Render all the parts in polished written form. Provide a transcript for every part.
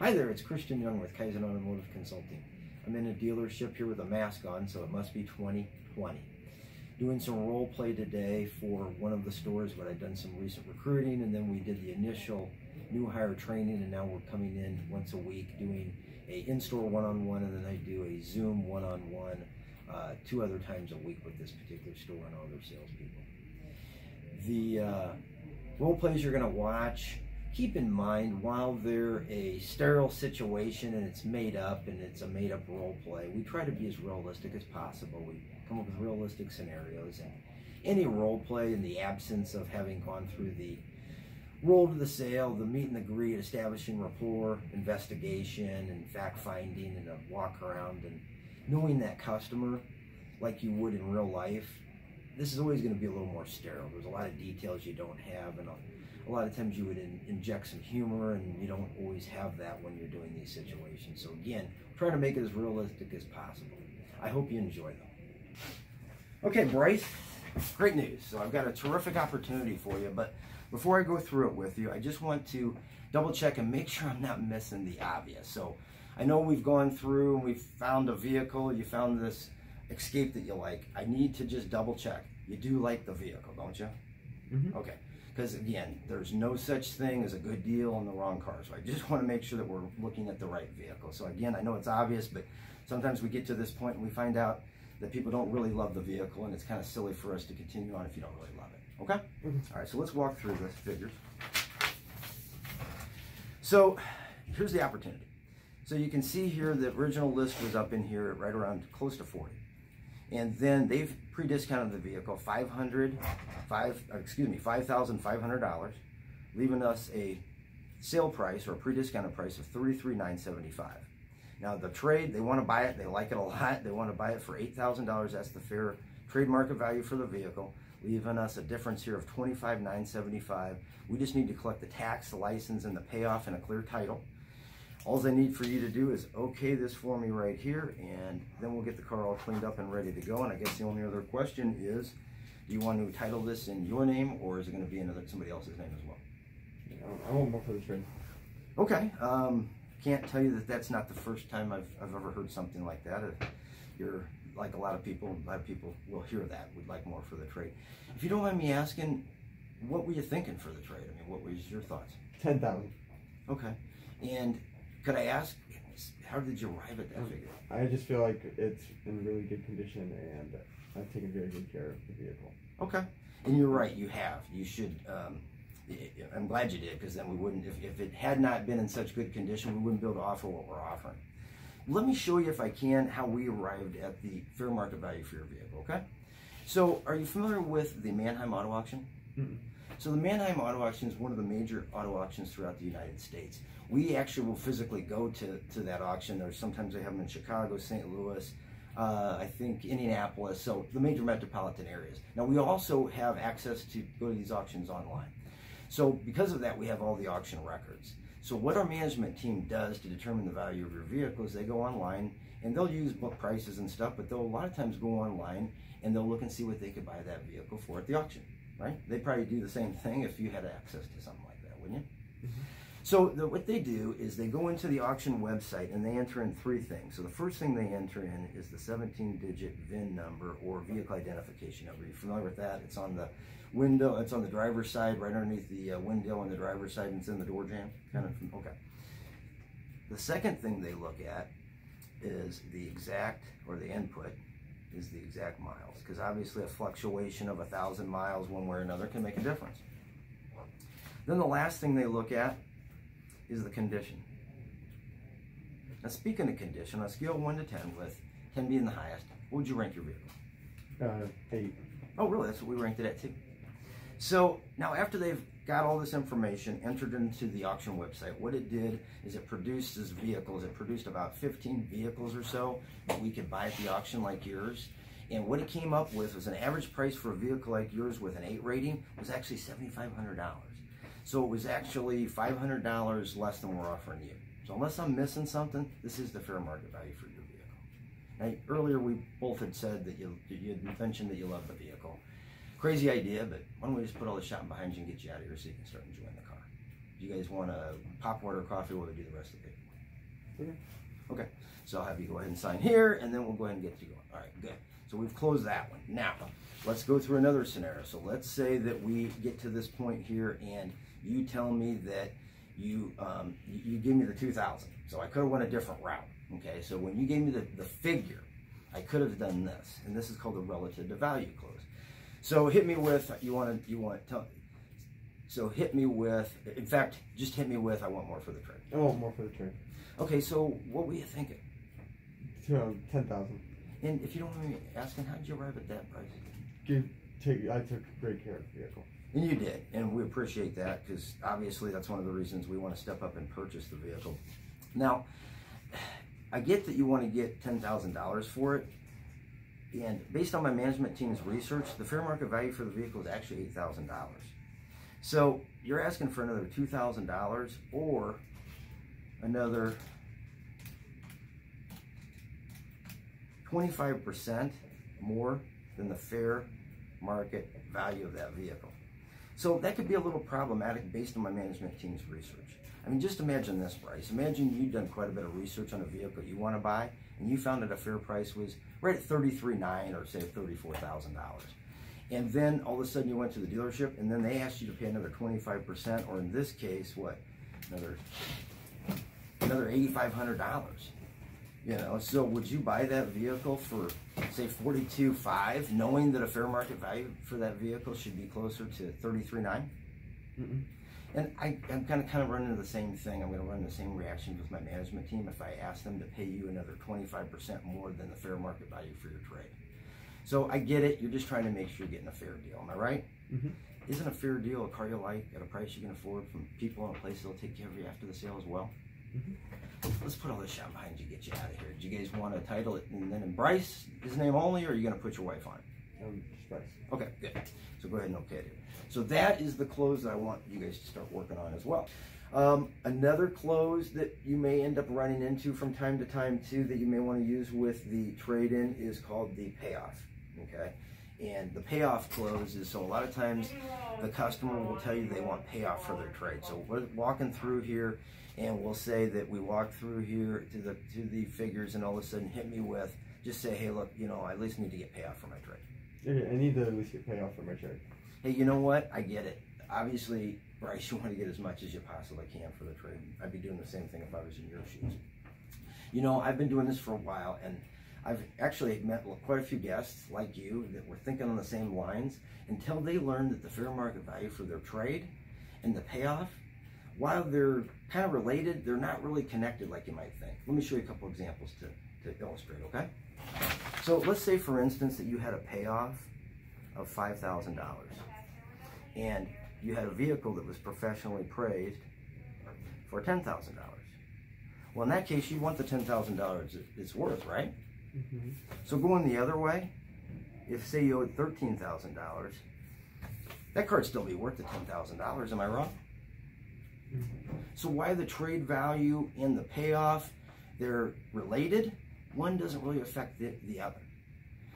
Hi there, it's Christian Younggren with Automotive Consulting. I'm in a dealership here with a mask on, so it must be 2020. Doing some role play today for one of the stores, but I've done some recent recruiting, and then we did the initial new hire training, and now we're coming in once a week doing a in-store one-on-one, and then I do a Zoom one-on-one 2 other times a week with this particular store and all their salespeople. The role plays you're going to watch, keep in mind, while they're a sterile situation and it's made up and it's a made-up role play, we try to be as realistic as possible. We come up with realistic scenarios, and any role play in the absence of having gone through the roll to the sale, the meet and greet, establishing rapport, investigation, and fact-finding, and a walk around, and knowing that customer like you would in real life, this is always going to be a little more sterile. There's a lot of details you don't have, and a lot of times you would inject some humor, and you don't always have that when you're doing these situations. So again, trying to make it as realistic as possible. I hope you enjoy them. Okay, Bryce, great news. So I've got a terrific opportunity for you, but before I go through it with you, I just want to double check and make sure I'm not missing the obvious. So I know we've gone through and we've found a vehicle, you found this Escape that you like. I need to just double check. You do like the vehicle, don't you? Mm-hmm. Okay. Because again, there's no such thing as a good deal on the wrong car. So I just want to make sure that we're looking at the right vehicle. So again, I know it's obvious, but sometimes we get to this point and we find out that people don't really love the vehicle, and it's kind of silly for us to continue on if you don't really love it. Okay? Mm-hmm. All right, so let's walk through the figures. So here's the opportunity. So you can see here the original list was up in here right around close to 40. And then they've pre-discounted the vehicle $5,500, leaving us a sale price or a pre-discounted price of $33,975. Now the trade, they want to buy it, they like it a lot, they want to buy it for $8,000. That's the fair trade market value for the vehicle, leaving us a difference here of $25,975. We just need to collect the tax, the license, and the payoff, and a clear title. All I need for you to do is okay this for me right here, and then we'll get the car all cleaned up and ready to go. And I guess the only other question is, do you want to title this in your name, or is it going to be in somebody else's name as well? Yeah, I want more for the trade. Okay. Can't tell you that that's not the first time I've ever heard something like that. You're like a lot of people will hear that, would like more for the trade. If you don't mind me asking, what were you thinking for the trade? I mean, what was your thoughts? 10,000. Okay. And could I ask, how did you arrive at that figure? I just feel like it's in really good condition, and I've taken very good care of the vehicle. Okay. And you're right, you have. You should, I'm glad you did, because then we wouldn't, if it had not been in such good condition, we wouldn't be able to offer what we're offering. Let me show you, if I can, how we arrived at the fair market value for your vehicle, okay? So, are you familiar with the Mannheim Auto Auction? Mm-hmm. So the Mannheim Auto Auction is one of the major auto auctions throughout the United States. We actually will physically go to that auction. There's sometimes they have them in Chicago, St. Louis, I think Indianapolis, so the major metropolitan areas. Now we also have access to go to these auctions online. So because of that, we have all the auction records. So what our management team does to determine the value of your vehicle is they go online, and they'll use book prices and stuff, but they'll a lot of times go online and they'll look and see what they could buy that vehicle for at the auction. Right? They'd probably do the same thing if you had access to something like that, wouldn't you? Mm-hmm. So what they do is they go into the auction website and they enter in 3 things. So the first thing they enter in is the 17-digit VIN number, or vehicle identification number. You're familiar with that? It's on the window, it's on the driver's side, right underneath the window on the driver's side, and it's in the door jamb. Kind of, okay. The second thing they look at is the exact, or the input, is the exact miles, because obviously a fluctuation of 1,000 miles one way or another can make a difference. Then the last thing they look at is the condition. Now speaking of condition, on a scale of 1 to 10, with 10 being the highest, what would you rank your vehicle? 8. Oh really? That's what we ranked it at too. So now after they've got all this information entered into the auction website, what it did is it produced these vehicles. It produced about 15 vehicles or so that we could buy at the auction like yours. And what it came up with was an average price for a vehicle like yours with an 8 rating was actually $7,500. So it was actually $500 less than we're offering you. So unless I'm missing something, this is the fair market value for your vehicle. Now, earlier we both had said that you had mentioned that you love the vehicle. Crazy idea, but why don't we just put all the shopping behind you and get you out of here so you can start enjoying the car. Do you guys want a pop water, coffee, while we do the rest of the paperwork? Okay. Okay, so I'll have you go ahead and sign here, and then we'll go ahead and get you going. All right, good. So we've closed that one. Now, let's go through another scenario. So let's say that we get to this point here, and you tell me that you give me the 2,000. So I could have went a different route. Okay, so when you gave me the figure, I could have done this, and this is called the relative to value close. So hit me with so hit me with, in fact, just hit me with, I want more for the trade. I want more for the trade. Okay, so what were you thinking? 10,000. And if you don't mind me asking, how did you arrive at that price? I took great care of the vehicle. And you did, and we appreciate that, because obviously that's one of the reasons we want to step up and purchase the vehicle. Now, I get that you want to get $10,000 for it, and based on my management team's research, the fair market value for the vehicle is actually $8,000. So you're asking for another $2,000 or another 25% more than the fair market value of that vehicle. So that could be a little problematic based on my management team's research. I mean, just imagine this, Bryce. Imagine you've done quite a bit of research on a vehicle you want to buy, and you found that a fair price was right at $33,900 or say $34,000. And then all of a sudden you went to the dealership, and then they asked you to pay another 25%, or in this case, what? Another $8,500. You know, so would you buy that vehicle for say $42,500, knowing that a fair market value for that vehicle should be closer to $33,900? Mm-mm. And I'm kind of running the same thing. I'm going to run the same reaction with my management team if I ask them to pay you another 25% more than the fair market value for your trade. So I get it. You're just trying to make sure you're getting a fair deal. Am I right? Mm-hmm. Isn't a fair deal a car you like at a price you can afford from people in a place that'll take care of you after the sale as well? Mm-hmm. Let's put all this shit behind you, get you out of here. Do you guys want to title it and then in Bryce, his name only, or are you going to put your wife on it? Just Bryce. Okay, good. So go ahead and okay it. So that is the close that I want you guys to start working on as well. Another close that you may end up running into from time to time too that you may want to use with the trade-in is called the payoff. Okay, and the payoff close is, so a lot of times the customer will tell you they want payoff for their trade. So we're walking through here, and we'll say that we walk through here to the figures, and all of a sudden hit me with, just say, hey, look, you know, I at least need to get payoff for my trade. Okay, I need to at least get payoff for my trade. Hey, you know what? I get it. Obviously, Bryce, you want to get as much as you possibly can for the trade. I'd be doing the same thing if I was in your shoes. You know, I've been doing this for a while, and I've actually met quite a few guests like you that were thinking on the same lines until they learned that the fair market value for their trade and the payoff, while they're kind of related, they're not really connected like you might think. Let me show you a couple examples to illustrate, okay? So let's say, for instance, that you had a payoff of $5,000 and you had a vehicle that was professionally appraised for $10,000. Well, in that case, you want the $10,000 it's worth, right? Mm-hmm. So going the other way, if say you owed $13,000, that car'd still be worth the $10,000. Am I wrong? Mm-hmm. So why the trade value and the payoff, they're related. One doesn't really affect the other.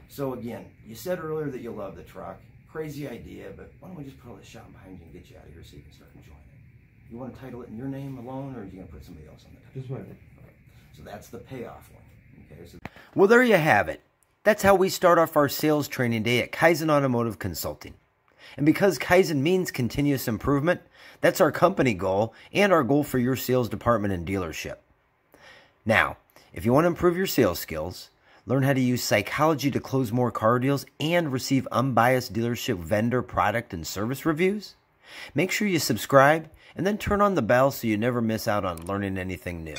So again, you said earlier that you love the truck. Crazy idea, but why don't we just put all this shop behind you and get you out of here so you can start enjoying it? You want to title it in your name alone, or are you going to put somebody else on the title? Just my name. Okay. So that's the payoff one. Okay. So well, there you have it. That's how we start off our sales training day at Kaizen Automotive Consulting. And because Kaizen means continuous improvement, that's our company goal and our goal for your sales department and dealership. Now, if you want to improve your sales skills, learn how to use psychology to close more car deals, and receive unbiased dealership vendor product and service reviews, make sure you subscribe and then turn on the bell so you never miss out on learning anything new.